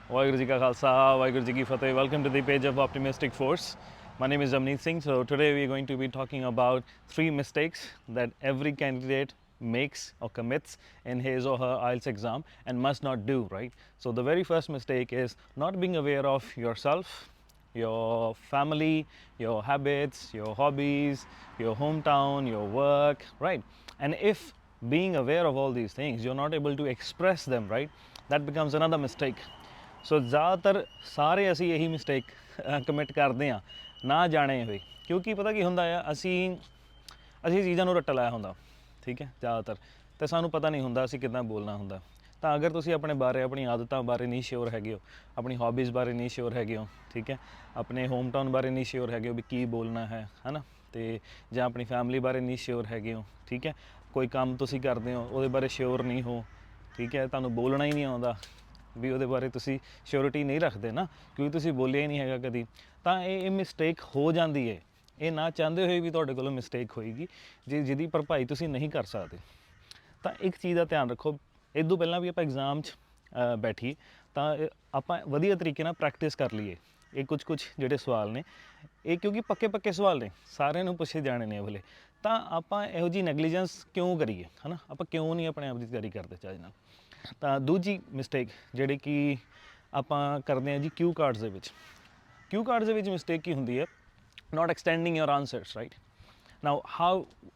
Waheguru Ji Ka Khalsa, Waheguru Ji Ki Fateh. Welcome to the page of Optimistic Force. My name is AMNEET Singh. So today we are going to be talking about 3 mistakes that every candidate makes or commits in his or her IELTS exam and must not do, right? So the very first mistake is not being aware of yourself, your family, your habits, your hobbies, your hometown, your work, right? And if being aware of all these things, you're not able to express them, right? That becomes another mistake. ਸੋ ਜ਼ਿਆਦਾਤਰ ਸਾਰੇ ਅਸੀਂ ਇਹੀ mistake commit ਕਰਦੇ ਹਾਂ ਨਾ ਜਾਣੇ ਹੋਏ, ਕਿਉਂਕਿ ਪਤਾ ਕੀ ਹੁੰਦਾ ਆ, ਅਸੀਂ ਚੀਜ਼ਾਂ ਨੂੰ ਰੱਟਾ ਲਾਇਆ ਹੁੰਦਾ, ਠੀਕ ਹੈ, ਜ਼ਿਆਦਾਤਰ ਅਤੇ ਸਾਨੂੰ ਪਤਾ ਨਹੀਂ ਹੁੰਦਾ ਅਸੀਂ ਕਿੱਦਾਂ ਬੋਲਣਾ ਹੁੰਦਾ। ਤਾਂ ਅਗਰ ਤੁਸੀਂ ਆਪਣੇ ਬਾਰੇ, ਆਪਣੀ ਆਦਤਾਂ ਬਾਰੇ ਨਹੀਂ ਸ਼ਿਓਰ ਹੈਗੇ ਹੋ, ਆਪਣੀ ਹੌਬੀਜ਼ ਬਾਰੇ ਨਹੀਂ ਸ਼ਿਓਰ ਹੈਗੇ ਹੋ, ਠੀਕ ਹੈ, ਆਪਣੇ ਹੋਮ ਟਾਊਨ ਬਾਰੇ ਨਹੀਂ ਸ਼ਿਓਰ ਹੈਗੇ ਹੋ ਵੀ ਕੀ ਬੋਲਣਾ ਹੈ ਨਾ, ਅਤੇ ਜਾਂ ਆਪਣੀ ਫੈਮਿਲੀ ਬਾਰੇ ਨਹੀਂ ਸ਼ਿਓਰ ਹੈਗੇ ਹੋ, ਠੀਕ ਹੈ, ਕੋਈ ਕੰਮ ਤੁਸੀਂ ਕਰਦੇ ਹੋ ਉਹਦੇ ਬਾਰੇ ਸ਼ਿਓਰ ਨਹੀਂ ਹੋ, ਠੀਕ ਹੈ, ਤੁਹਾਨੂੰ ਬੋਲਣਾ ਹੀ ਨਹੀਂ ਆਉਂਦਾ ਵੀ ਉਹਦੇ ਬਾਰੇ ਤੁਸੀਂ ਸ਼ਿਓਰਿਟੀ ਨਹੀਂ ਰੱਖਦੇ ਨਾ, ਕਿਉਂਕਿ ਤੁਸੀਂ ਬੋਲਿਆ ਹੀ ਨਹੀਂ ਹੈਗਾ ਕਦੀ, ਤਾਂ ਇਹ ਮਿਸਟੇਕ ਹੋ ਜਾਂਦੀ ਹੈ। ਇਹ ਨਾ ਚਾਹੁੰਦੇ ਹੋਏ ਵੀ ਤੁਹਾਡੇ ਕੋਲੋਂ ਮਿਸਟੇਕ ਹੋਏਗੀ ਜਿਹਦੀ ਭਰਪਾਈ ਤੁਸੀਂ ਨਹੀਂ ਕਰ ਸਕਦੇ। ਤਾਂ ਇੱਕ ਚੀਜ਼ ਦਾ ਧਿਆਨ ਰੱਖੋ, ਇਹ ਤੋਂ ਪਹਿਲਾਂ ਵੀ ਆਪਾਂ ਐਗਜ਼ਾਮ 'ਚ ਬੈਠੀਏ ਤਾਂ ਆਪਾਂ ਵਧੀਆ ਤਰੀਕੇ ਨਾਲ ਪ੍ਰੈਕਟਿਸ ਕਰ ਲਈਏ। ਇਹ ਕੁਝ ਜਿਹੜੇ ਸਵਾਲ ਨੇ ਇਹ ਕਿਉਂਕਿ ਪੱਕੇ ਸਵਾਲ ਨੇ, ਸਾਰਿਆਂ ਨੂੰ ਪੁੱਛੇ ਜਾਣੇ ਨੇ ਇਹ ਵਾਲੇ, ਤਾਂ ਆਪਾਂ ਇਹੋ ਜਿਹੀ ਨੈਗਲੀਜੈਂਸ ਕਿਉਂ ਕਰੀਏ, ਹੈ ਨਾ, ਆਪਾਂ ਕਿਉਂ ਨਹੀਂ ਆਪਣੇ ਆਪ ਦੀ ਤਿਆਰੀ ਕਰਦੇ ਚੱਜ ਨਾਲ। ਤਾਂ ਦੂਜੀ ਮਿਸਟੇਕ ਜਿਹੜੀ ਕਿ ਆਪਾਂ ਕਰਦੇ ਹਾਂ ਜੀ ਕਿਊ ਕਾਰਡਸ ਦੇ ਵਿੱਚ, ਮਿਸਟੇਕ ਕੀ ਹੁੰਦੀ ਹੈ, not extending your answers, right? Now how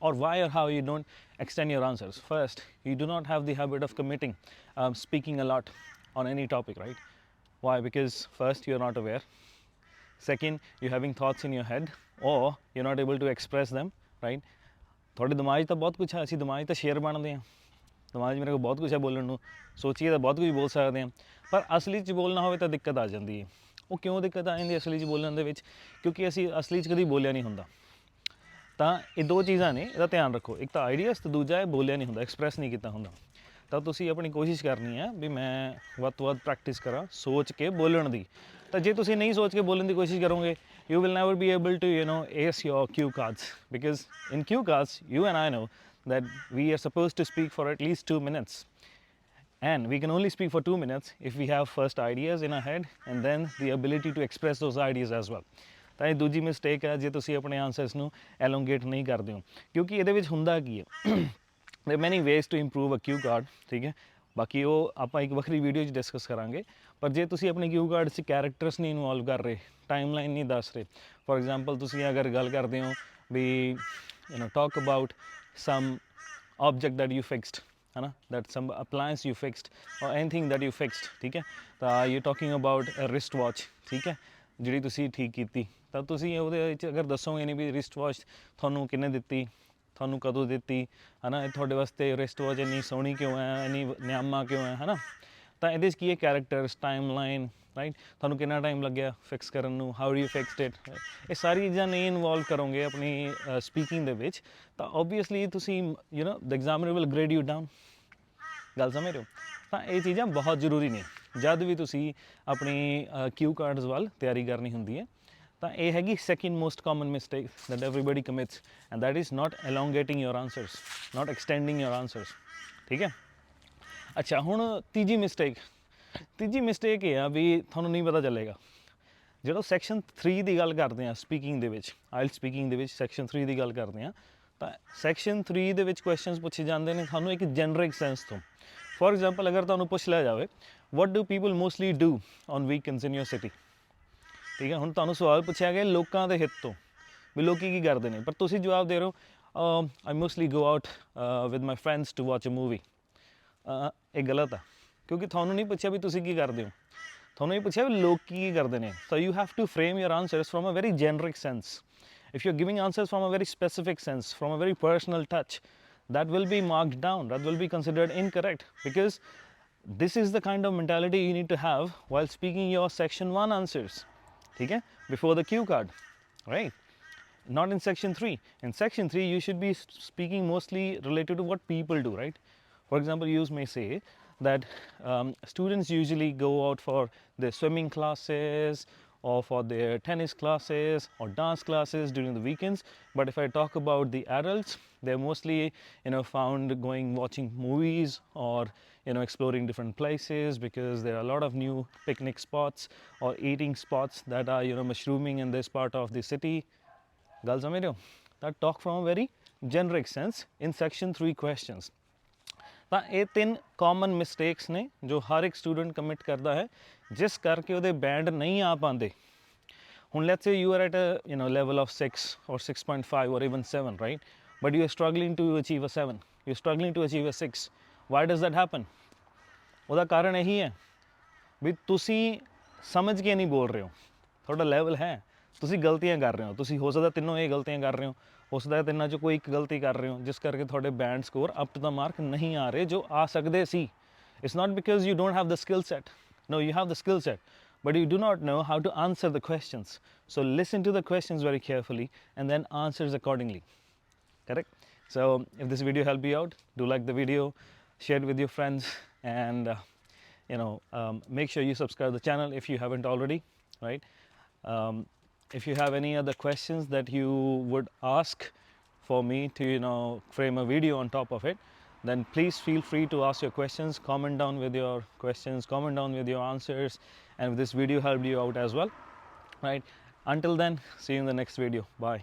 or why or how you don't extend your answers? First, you do not have the habit of committing, speaking a lot on any topic, right? Why? Because first, you're not aware. Second, you're having thoughts in your head or you're not able to express them, right? ਤੁਹਾਡੇ ਦਿਮਾਗ 'ਚ ਤਾਂ ਬਹੁਤ ਕੁਛ ਹੈ, ਅਸੀਂ ਦਿਮਾਗ 'ਚ ਤਾਂ ਸ਼ੇਰ ਬਣਦੇ ਹਾਂ, ਦਿਮਾਗ 'ਚ ਮੇਰੇ ਕੋਲ ਬਹੁਤ ਕੁਛ ਹੈ ਬੋਲਣ ਨੂੰ, ਸੋਚੀਏ ਤਾਂ ਬਹੁਤ ਕੁਝ ਬੋਲ ਸਕਦੇ ਹਾਂ, ਪਰ ਅਸਲੀ 'ਚ ਬੋਲਣਾ ਹੋਵੇ ਤਾਂ ਦਿੱਕਤ ਆ ਜਾਂਦੀ ਹੈ। ਉਹ ਕਿਉਂ ਦਿੱਕਤ ਆ ਜਾਂਦੀ ਅਸਲੀ 'ਚ ਬੋਲਣ ਦੇ ਵਿੱਚ? ਕਿਉਂਕਿ ਅਸੀਂ ਅਸਲੀ 'ਚ ਕਦੀ ਬੋਲਿਆ ਨਹੀਂ ਹੁੰਦਾ। ਤਾਂ ਇਹ ਦੋ ਚੀਜ਼ਾਂ ਨੇ, ਇਹਦਾ ਧਿਆਨ ਰੱਖੋ, ਇੱਕ ਤਾਂ ਆਈਡੀਆਸ ਅਤੇ ਦੂਜਾ ਹੈ ਬੋਲਿਆ ਨਹੀਂ ਹੁੰਦਾ, ਐਕਸਪ੍ਰੈਸ ਨਹੀਂ ਕੀਤਾ ਹੁੰਦਾ। ਤਾਂ ਤੁਸੀਂ ਆਪਣੀ ਕੋਸ਼ਿਸ਼ ਕਰਨੀ ਹੈ ਵੀ ਮੈਂ ਵੱਧ ਤੋਂ ਵੱਧ ਪ੍ਰੈਕਟਿਸ ਕਰਾਂ ਸੋਚ ਕੇ ਬੋਲਣ ਦੀ। ਤਾਂ ਜੇ ਤੁਸੀਂ ਨਹੀਂ ਸੋਚ ਕੇ ਬੋਲਣ ਦੀ ਕੋਸ਼ਿਸ਼ ਕਰੋਗੇ, you will never be able to ace your cue cards, because in cue cards you and I know that we are supposed to speak for at least 2 minutes, and we can only speak for 2 minutes if we have first ideas in our head and then the ability to express those ideas as well. ਤਾਂ ਇਹ ਦੂਜੀ mistake ਹੈ ਜੇ ਤੁਸੀਂ ਆਪਣੇ answers ਨੂੰ ਐਲੋਂਗੇਟ ਨਹੀਂ ਕਰਦੇ ਹੋ, ਕਿਉਂਕਿ ਇਹਦੇ ਵਿੱਚ ਹੁੰਦਾ ਕੀ ਹੈ, there are many ways to improve a cue card, ਠੀਕ ਹੈ, ਬਾਕੀ ਉਹ ਆਪਾਂ ਇੱਕ ਵੱਖਰੀ ਵੀਡੀਓ 'ਚ ਡਿਸਕਸ ਕਰਾਂਗੇ। ਪਰ ਜੇ ਤੁਸੀਂ ਆਪਣੇ ਕਿਊ ਕਾਰਡ 'ਚ ਕੈਰੈਕਟਰਸ ਨਹੀਂ ਇਨਵੋਲਵ ਕਰ ਰਹੇ, ਟਾਈਮ ਲਾਈਨ ਨਹੀਂ ਦੱਸ ਰਹੇ, ਫੋਰ ਐਗਜ਼ਾਮਪਲ ਤੁਸੀਂ ਅਗਰ ਗੱਲ ਕਰਦੇ ਹੋ we talk about some object that you fixed, है ना, that some appliance you fixed or anything that you fixed, ठीक है, ਤਾਂ you talking about a wrist watch, ठीक ਹੈ, ਜਿਹੜੀ ਤੁਸੀਂ ਠੀਕ ਕੀਤੀ, ਤਾਂ ਤੁਸੀਂ ਉਹਦੇ ਵਿੱਚ ਅਗਰ ਦੱਸੋਗੇ ਨਹੀਂ ਵੀ ਰਿਸਟ ਵਾਚ ਤੁਹਾਨੂੰ ਕਿਹਨੇ ਦਿੱਤੀ, ਤੁਹਾਨੂੰ ਕਦੋਂ ਦਿੱਤੀ, ਹੈ ਨਾ, ਤੁਹਾਡੇ ਵਾਸਤੇ ਰਿਸਟ ਵਾਚ ਇੰਨੀ ਸੋਹਣੀ ਕਿਉਂ ਹੈ, ਇੰਨੀ ਨਿਆਮਾ ਕਿਉਂ ਹੈ ਨਾ, ਤਾਂ ਇਹਦੇ 'ਚ ਕੀ ਹੈ, ਕੈਰੈਕਟਰਸ, ਟਾਈਮ ਲਾਈਨ, ਰਾਈਟ, ਤੁਹਾਨੂੰ ਕਿੰਨਾ ਟਾਈਮ ਲੱਗਿਆ ਫਿਕਸ ਕਰਨ ਨੂੰ, how do you fixed it, ਇਹ ਸਾਰੀ ਚੀਜ਼ਾਂ ਨਹੀਂ ਇਨਵੋਲਵ ਕਰੋਗੇ ਆਪਣੀ ਸਪੀਕਿੰਗ ਦੇ ਵਿੱਚ, ਤਾਂ ਓਬਵੀਅਸਲੀ ਤੁਸੀਂ the examiner will grade you down. ਗੱਲ ਸਮਝ ਰਹੇ ਹੋ? ਤਾਂ ਇਹ ਚੀਜ਼ਾਂ ਬਹੁਤ ਜ਼ਰੂਰੀ ਨੇ ਜਦ ਵੀ ਤੁਸੀਂ ਆਪਣੀ ਕਿਊ ਕਾਰਡਸ ਵੱਲ ਤਿਆਰੀ ਕਰਨੀ ਹੁੰਦੀ ਹੈ। ਤਾਂ ਇਹ ਹੈਗੀ second most common mistake that everybody commits, and that is not elongating your answers, not extending your answers, ਠੀਕ ਹੈ। ਅੱਛਾ, ਹੁਣ ਤੀਜੀ ਮਿਸਟੇਕ ਇਹ ਆ ਵੀ ਤੁਹਾਨੂੰ ਨਹੀਂ ਪਤਾ ਚੱਲੇਗਾ। ਜਦੋਂ ਸੈਕਸ਼ਨ 3 ਦੀ ਗੱਲ ਕਰਦੇ ਹਾਂ ਸਪੀਕਿੰਗ ਦੇ ਵਿੱਚ, ਆਈਲਟਸ ਸਪੀਕਿੰਗ ਦੇ ਵਿੱਚ ਸੈਕਸ਼ਨ 3 ਦੀ ਗੱਲ ਕਰਦੇ ਹਾਂ, ਤਾਂ ਸੈਕਸ਼ਨ 3 ਦੇ ਵਿੱਚ ਕੁਐਸਚਨਸ ਪੁੱਛੇ ਜਾਂਦੇ ਨੇ ਤੁਹਾਨੂੰ ਇੱਕ ਜੈਨਰਿਕ ਸੈਂਸ ਤੋਂ। ਫੋਰ ਐਗਜ਼ਾਮਪਲ ਅਗਰ ਤੁਹਾਨੂੰ ਪੁੱਛ ਲਿਆ ਜਾਵੇ what do people mostly do on weekends in your city, ਠੀਕ ਹੈ, ਹੁਣ ਤੁਹਾਨੂੰ ਸਵਾਲ ਪੁੱਛਿਆ ਗਿਆ ਲੋਕਾਂ ਦੇ ਹਿੱਤ ਤੋਂ ਵੀ ਲੋਕ ਕੀ ਕਰਦੇ ਨੇ, ਪਰ ਤੁਸੀਂ ਜਵਾਬ ਦੇ ਰਹੇ ਹੋ I mostly go out with my friends to watch a movie. ਇਹ ਗਲਤ ਆ, ਕਿਉਂਕਿ ਤੁਹਾਨੂੰ ਨਹੀਂ ਪੁੱਛਿਆ ਵੀ ਤੁਸੀਂ ਕੀ ਕਰਦੇ ਹੋ, ਤੁਹਾਨੂੰ ਇਹ ਪੁੱਛਿਆ ਵੀ ਲੋਕ ਕੀ ਕਰਦੇ ਨੇ। So you have to frame your answers from a very generic sense. If you're giving answers from a very specific sense, from a very personal touch, that will be marked down, that will be considered incorrect, because this is the kind of mentality you need to have while speaking your section 1 answers, okay, before the cue card, right? Not in section 3. In section 3 you should be speaking mostly related to what people do, right? For example, you may say that students usually go out for their swimming classes or for their tennis classes or dance classes during the weekends, but if I talk about the adults, they're mostly found watching movies or exploring different places, because there are a lot of new picnic spots or eating spots that are mushrooming in this part of the city. Girls, that talk from a very generic sense in section 3 questions. ਤਾਂ ਇਹ 3 common mistakes ਨੇ ਜੋ ਹਰ ਇੱਕ student commit ਕਰਦਾ ਹੈ, ਜਿਸ ਕਰਕੇ ਉਹਦੇ ਬੈਂਡ ਨਹੀਂ ਆ ਪਾਉਂਦੇ. ਹੁਣ let's say you are at a level of 6 or 6.5 or even 7, right? But you are struggling to achieve a 7, you're struggling to achieve a 6. Why does that happen? ਉਹਦਾ ਕਾਰਨ ਇਹੀ ਹੈ ਵੀ ਤੁਸੀਂ ਸਮਝ ਕੇ ਨਹੀਂ ਬੋਲ ਰਹੇ ਹੋ. ਤੁਹਾਡਾ ਲੈਵਲ ਹੈ, ਤੁਸੀਂ ਗਲਤੀਆਂ ਕਰ ਰਹੇ ਹੋ. ਤੁਸੀਂ ਹੋ ਸਕਦਾ ਤਿੰਨੋਂ ਇਹ ਗਲਤੀਆਂ ਕਰ ਰਹੇ ਹੋ ਸਕਦਾ ਤਿੰਨਾਂ 'ਚੋਂ ਕੋਈ ਇੱਕ ਗਲਤੀ ਕਰ ਰਹੇ ਹੋ, ਜਿਸ ਕਰਕੇ ਤੁਹਾਡੇ band score up to the mark ਨਹੀਂ ਆ ਰਹੇ ਜੋ ਆ ਸਕਦੇ ਸੀ. It's not because you don't have the skill set. No, you have the skill set, but you do not know how to answer the questions. So listen to the questions very carefully and then answers accordingly. Correct? So if this video helped you out, do like the video, share it with your friends, and make sure you subscribe the channel if you haven't already, right? If you have any other questions that you would ask for me to frame a video on top of it, then please feel free to ask your questions. Comment down with your questions, comment down with your answers, and if this video helped you out as well, right? Until then, see you in the next video. Bye.